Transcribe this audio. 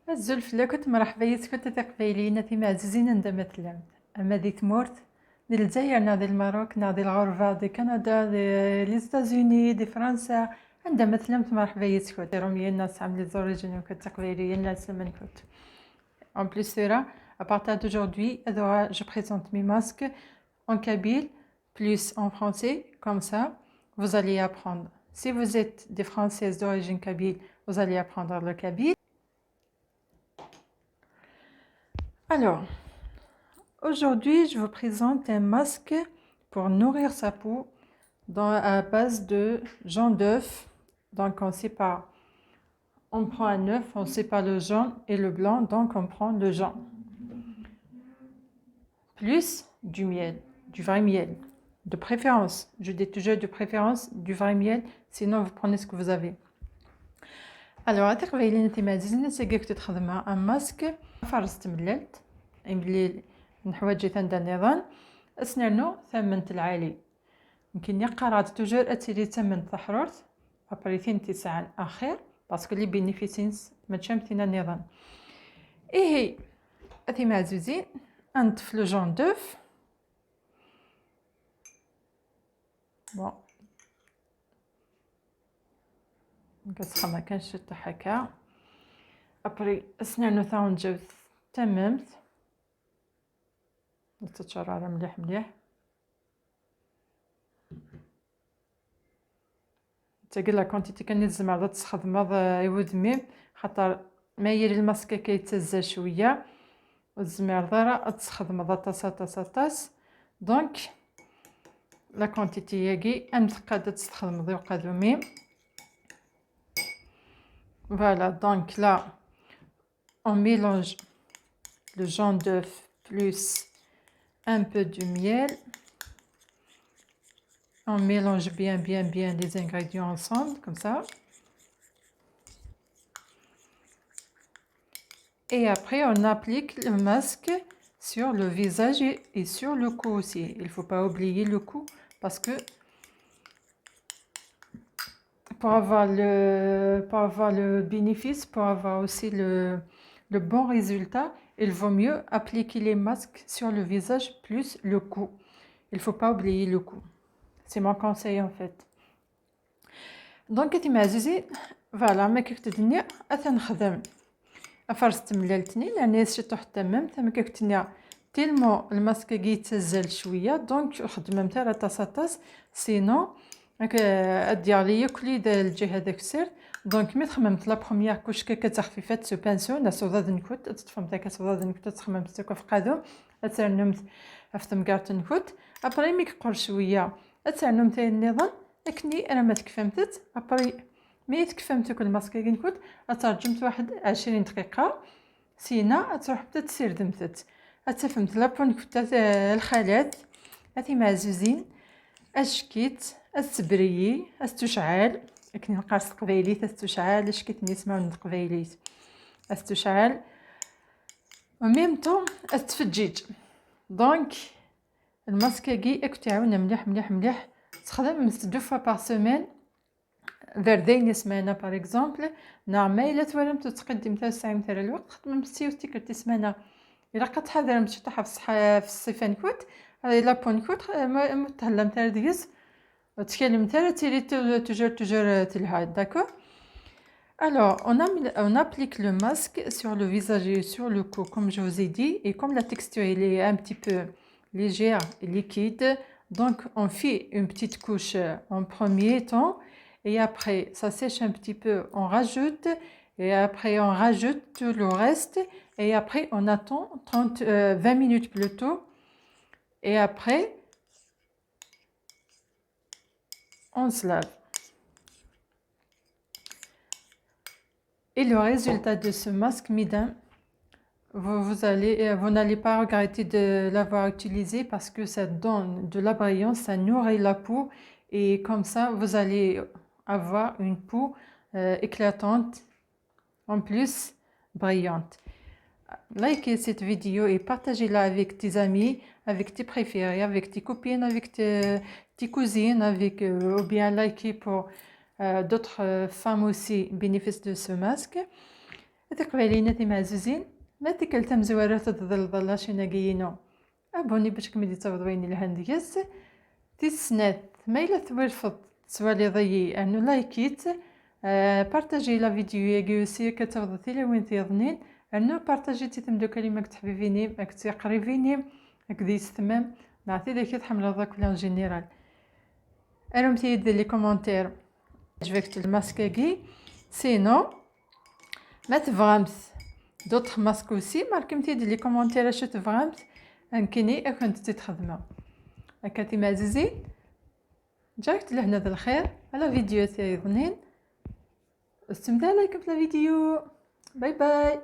الزلف لا كنت مرحبا يس كنت تقبيلينا في معززين عندما تلمت اما دي تمورت دي الجزائر نا دي الماروك نا دي الغربة دي كندا دي لي ستازوني دي فرنسا عندما تلمت مرحبا يس كنت روميا الناس عاملين زوريجين كنت تقبيليا الناس من كنت en plus sera à partir d'aujourd'hui je présente mes masques en kabyle plus en français comme ça vous allez apprendre si vous êtes des françaises d'origine kabyle vous allez apprendre le kabyle. Alors, aujourd'hui, je vous présente un masque pour nourrir sa peau à base de jaune d'œuf. Donc, on sépare. On prend un œuf, on sépare le jaune et le blanc, donc on prend le jaune. Plus du miel, du vrai miel. De préférence, je dis toujours de préférence du vrai miel, sinon vous prenez ce que vous avez. Alors, un masque فرزت مللت ملي الحوايج تندى النظام اسنانو ثمنت العالي يمكن قرات توجور اتيلي ثمن تحررت ابريتين تسعة اخر باسكو لي بينيفيسينس ما تشامتينا النظام ايه اثي معزوزين نطف لو جون دوف بون كتسخن ما كانش حتى هكا ابري اسنانو ثاون جاو تممت تتشرر مليح مليح تاقي لا كونتيتي كان زعما تستخدم يودمي خاطر ما يري الماسك كيتزا شويه والزمير ضرا تستخدم طاس دونك لا كونتيتي ياكي قاعده تستخدم ذو قادومي فوالا دونك لا on mélange le jaune d'œuf plus un peu de miel. On mélange bien les ingrédients ensemble, comme ça. Et après, on applique le masque sur le visage et sur le cou aussi. Il ne faut pas oublier le cou parce que pour avoir le bénéfice, pour avoir aussi le bon résultat, il vaut mieux appliquer les masques sur le visage plus le cou. Il ne faut pas oublier le cou. C'est mon conseil en fait. Donc كي معزوزين فوالا ما كيف الدنيا نخدم افرست ملالتني لاني شتو حتى تممت ما كيف الدنيا تيلمو الماسك كيتزل شويه دونك خدمت على طاس سينو ديالي كلي الجهه داك السر دونك مي خممت لا بروميير كوش كتخفيفات سو بانسو نا سودا نكوت تفهمت هكا سودا نكوت تخممت في قادو ترنمت افتم كارت نكوت ابري مي كقر شويه اتعنم تاع النظام لكني انا ما تكفمتت ابري مي تكفمت كل ماسك كنكوت اترجمت واحد 20 دقيقه سينا تروح تسير دمتت اتفهمت لابون كنت الخالات هاتي معزوزين اشكيت السبريي استشعال كني نقاس قبيليت استشعال اشكيت نسمعوا قبيليت استشعال وميم طون استفجيج دونك الماسك كي اكتعاون مليح تخدم 2 fois par semaine فردين سمانه باغ اكزومبل نعم الا تولم تقدم تاع ساعه مثلا الوقت خدم ستي تيك سمانه الا قد مشي طاح في الصيف نكوت لا بون كوت متهلم تاع ديس تكلم تاع تيري توجور تلها داكور. Alors, on applique le masque sur le visage et sur le cou, comme je vous ai dit, et comme la texture elle est un petit peu légère et liquide, donc on fait une petite couche en premier temps, et après ça sèche un petit peu, on rajoute, et après on rajoute tout le reste, et après on attend 20 minutes plutôt, et après on se lave. Et le résultat de ce masque, mesdames, vous n'allez pas regretter de l'avoir utilisé parce que ça donne de la brillance, ça nourrit la peau et comme ça, vous allez avoir une peau éclatante, en plus brillante. Likez cette vidéo et partagez-la avec tes amis, avec tes préférés, avec tes copines, avec tes cousines, ou bien likez pour d'autres femmes aussi bénéficient de ce masque. قباليناتي معزوزين ما تكلتم زوارات تضل شنا جينو ابوني باش كملي تفضويني الهنديس تسنات ما الا تورفض سوالي ضيي انو لايكيت بارطاجي لا فيديو ياكي كتفضتي لي وين تيظنين انو بارطاجيتي تمدو كلمة تحبيبيني ماك تقريبيني هكذا تمام نعطي داك تحمل هذاك كلام جينيرال ارمتي يدير لي كومونتير عجبك الماسكاكي سينو ما تفهمت دوطخ ماسك اوسي ماركمتي دير لي كومونتير اش تفهمت انكني كنت تتخدمه هكا معززين جاكت لهنا ذا الخير على فيديو تاعي ظنين استمتع لكم في الفيديو باي باي.